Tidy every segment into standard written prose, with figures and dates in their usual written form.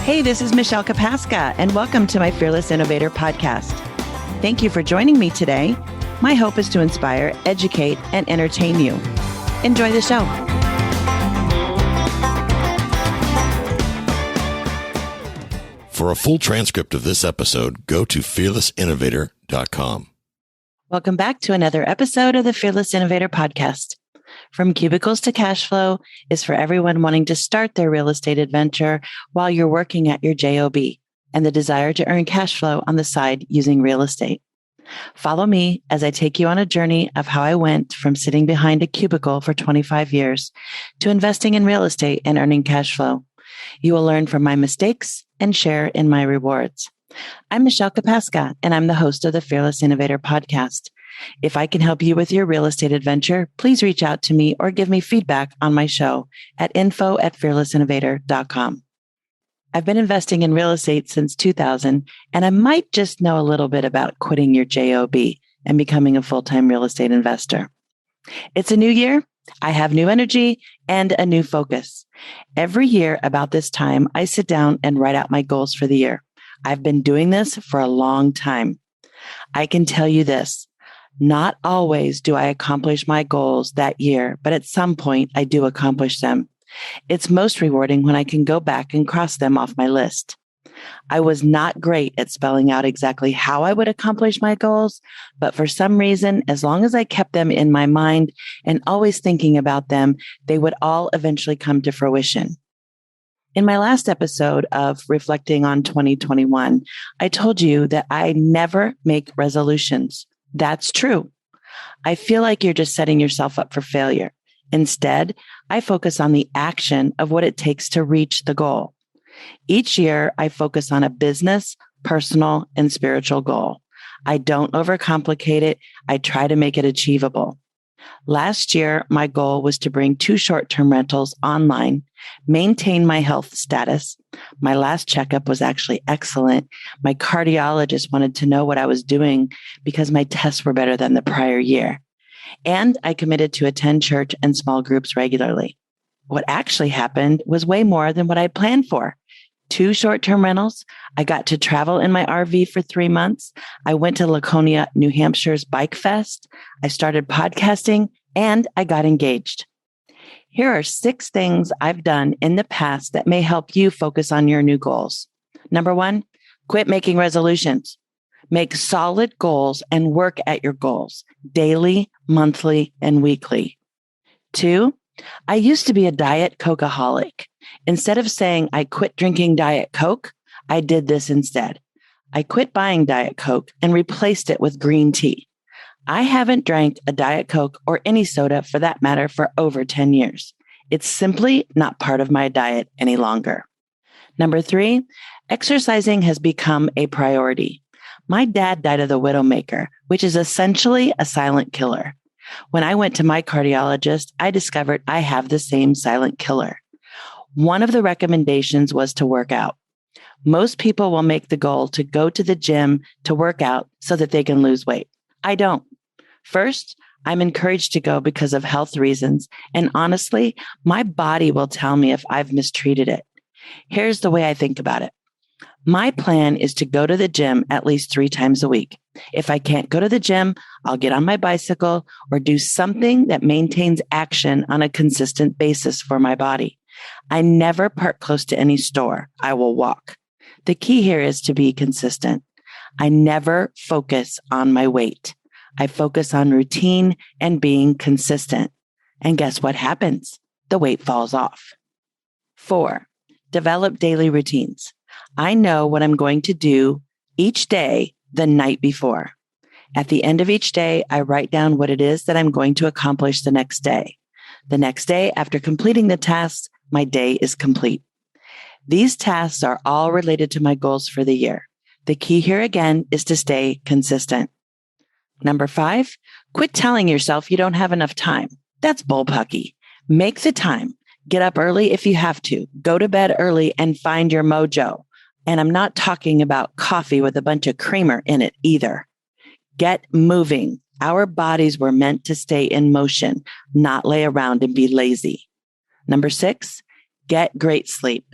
Hey, this is Michelle Kapaska, and welcome to my Fearless Innovator podcast. Thank you for joining me today. My hope is to inspire, educate, and entertain you. Enjoy the show. For a full transcript of this episode, go to fearlessinnovator.com. Welcome back to another episode of the Fearless Innovator podcast. From cubicles to cash flow is for everyone wanting to start their real estate adventure while you're working at your job and the desire to earn cash flow on the side using real estate. Follow me as I take you on a journey of how I went from sitting behind a cubicle for 25 years to investing in real estate and earning cash flow. You will learn from my mistakes and share in my rewards. I'm Michelle Kapaska, and I'm the host of the Fearless Innovator podcast. If I can help you with your real estate adventure, please reach out to me or give me feedback on my show at info@fearlessinnovator.com. I've been investing in real estate since 2000, and I might just know a little bit about quitting your job and becoming a full-time real estate investor. It's a new year. I have new energy and a new focus. Every year about this time, I sit down and write out my goals for the year. I've been doing this for a long time. I can tell you this. Not always do I accomplish my goals that year, but at some point I do accomplish them. It's most rewarding when I can go back and cross them off my list. I was not great at spelling out exactly how I would accomplish my goals, but for some reason, as long as I kept them in my mind and always thinking about them, they would all eventually come to fruition. In my last episode of Reflecting on 2021, I told you that I never make resolutions. That's true. I feel like you're just setting yourself up for failure. Instead, I focus on the action of what it takes to reach the goal. Each year, I focus on a business, personal, and spiritual goal. I don't overcomplicate it. I try to make it achievable. Last year, my goal was to bring 2 short-term rentals online, maintain my health status. My last checkup was actually excellent. My cardiologist wanted to know what I was doing because my tests were better than the prior year. And I committed to attend church and small groups regularly. What actually happened was way more than what I planned for. 2 short-term rentals. I got to travel in my RV for 3 months. I went to Laconia, New Hampshire's Bike Fest. I started podcasting and I got engaged. Here are 6 things I've done in the past that may help you focus on your new goals. Number 1, quit making resolutions. Make solid goals and work at your goals daily, monthly, and weekly. 2, I used to be a Diet Cokeaholic. Instead of saying I quit drinking Diet Coke, I did this instead. I quit buying Diet Coke and replaced it with green tea. I haven't drank a Diet Coke or any soda for that matter for over 10 years. It's simply not part of my diet any longer. Number 3, exercising has become a priority. My dad died of the widowmaker, which is essentially a silent killer. When I went to my cardiologist, I discovered I have the same silent killer. One of the recommendations was to work out. Most people will make the goal to go to the gym to work out so that they can lose weight. I don't. First, I'm encouraged to go because of health reasons. And honestly, my body will tell me if I've mistreated it. Here's the way I think about it. My plan is to go to the gym at least 3 times a week. If I can't go to the gym, I'll get on my bicycle or do something that maintains action on a consistent basis for my body. I never park close to any store. I will walk. The key here is to be consistent. I never focus on my weight. I focus on routine and being consistent. And guess what happens? The weight falls off. 4, develop daily routines. I know what I'm going to do each day the night before. At the end of each day, I write down what it is that I'm going to accomplish the next day. The next day, after completing the tasks, my day is complete. These tasks are all related to my goals for the year. The key here again is to stay consistent. Number 5, quit telling yourself you don't have enough time. That's bullpucky. Make the time. Get up early if you have to. Go to bed early and find your mojo. And I'm not talking about coffee with a bunch of creamer in it either. Get moving. Our bodies were meant to stay in motion, not lay around and be lazy. Number 6, get great sleep.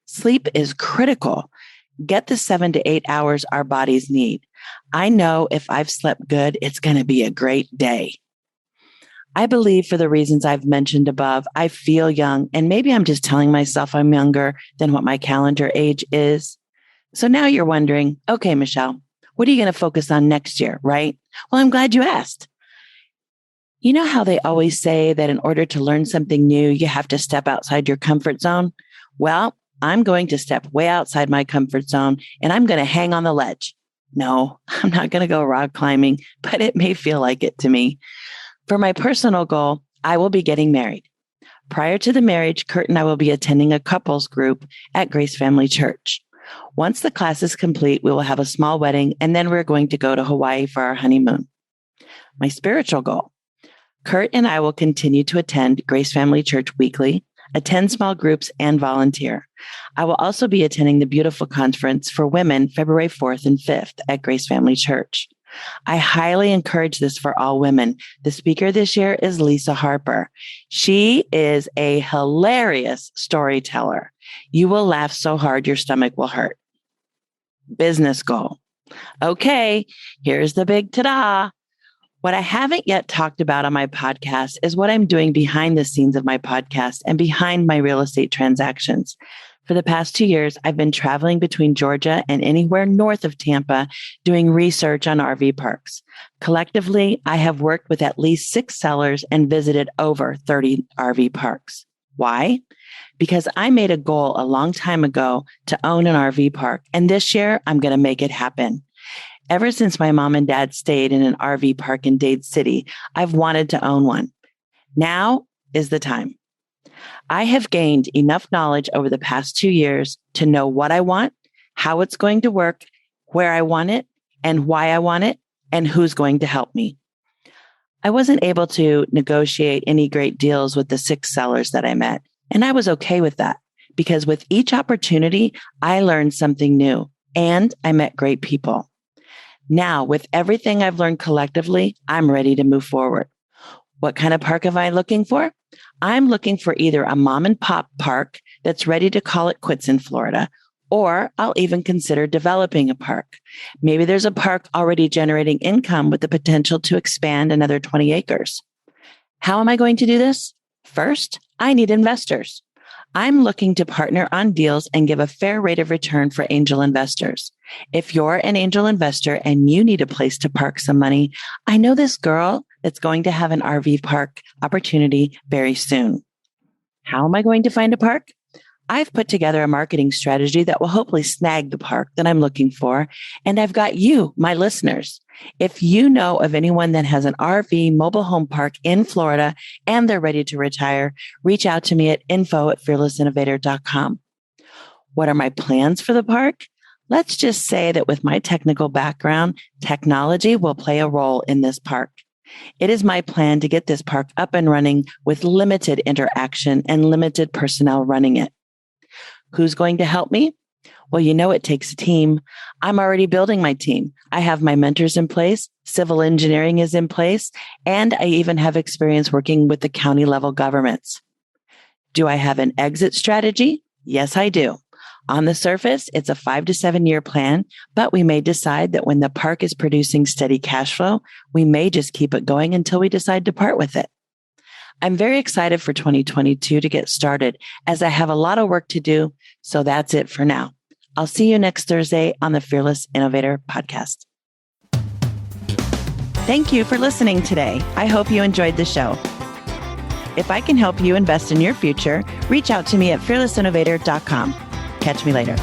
Sleep is critical. Get the 7 to 8 hours our bodies need. I know if I've slept good, it's going to be a great day. I believe for the reasons I've mentioned above, I feel young, and maybe I'm just telling myself I'm younger than what my calendar age is. So now you're wondering, okay, Michelle, what are you going to focus on next year, right? Well, I'm glad you asked. You know how they always say that in order to learn something new, you have to step outside your comfort zone? Well, I'm going to step way outside my comfort zone and I'm going to hang on the ledge. No, I'm not going to go rock climbing, but it may feel like it to me. For my personal goal, I will be getting married. Prior to the marriage, Kurt and I will be attending a couples group at Grace Family Church. Once the class is complete, we will have a small wedding, and then we're going to go to Hawaii for our honeymoon. My spiritual goal. Kurt and I will continue to attend Grace Family Church weekly, attend small groups, and volunteer. I will also be attending the Beautiful Conference for Women February 4th and 5th at Grace Family Church. I highly encourage this for all women. The speaker this year is Lisa Harper. She is a hilarious storyteller. You will laugh so hard your stomach will hurt. Business goal. Okay, here's the big ta-da. What I haven't yet talked about on my podcast is what I'm doing behind the scenes of my podcast and behind my real estate transactions. For the past 2 years, I've been traveling between Georgia and anywhere north of Tampa doing research on RV parks. Collectively, I have worked with at least 6 sellers and visited over 30 RV parks. Why? Because I made a goal a long time ago to own an RV park, and this year I'm going to make it happen. Ever since my mom and dad stayed in an RV park in Dade City, I've wanted to own one. Now is the time. I have gained enough knowledge over the past 2 years to know what I want, how it's going to work, where I want it, and why I want it, and who's going to help me. I wasn't able to negotiate any great deals with the 6 sellers that I met, and I was okay with that because with each opportunity, I learned something new and I met great people. Now, with everything I've learned collectively, I'm ready to move forward. What kind of park am I looking for? I'm looking for either a mom and pop park that's ready to call it quits in Florida, or I'll even consider developing a park. Maybe there's a park already generating income with the potential to expand another 20 acres. How am I going to do this? First, I need investors. I'm looking to partner on deals and give a fair rate of return for angel investors. If you're an angel investor and you need a place to park some money, I know this girl that's going to have an RV park opportunity very soon. How am I going to find a park? I've put together a marketing strategy that will hopefully snag the park that I'm looking for. And I've got you, my listeners. If you know of anyone that has an RV mobile home park in Florida and they're ready to retire, reach out to me at info@fearlessinnovator.com. What are my plans for the park? Let's just say that with my technical background, technology will play a role in this park. It is my plan to get this park up and running with limited interaction and limited personnel running it. Who's going to help me? Well, you know, it takes a team. I'm already building my team. I have my mentors in place. Civil engineering is in place. And I even have experience working with the county level governments. Do I have an exit strategy? Yes, I do. On the surface, it's a 5 to 7 year plan, but we may decide that when the park is producing steady cash flow, we may just keep it going until we decide to part with it. I'm very excited for 2022 to get started as I have a lot of work to do. So that's it for now. I'll see you next Thursday on the Fearless Innovator podcast. Thank you for listening today. I hope you enjoyed the show. If I can help you invest in your future, reach out to me at fearlessinnovator.com. Catch me later.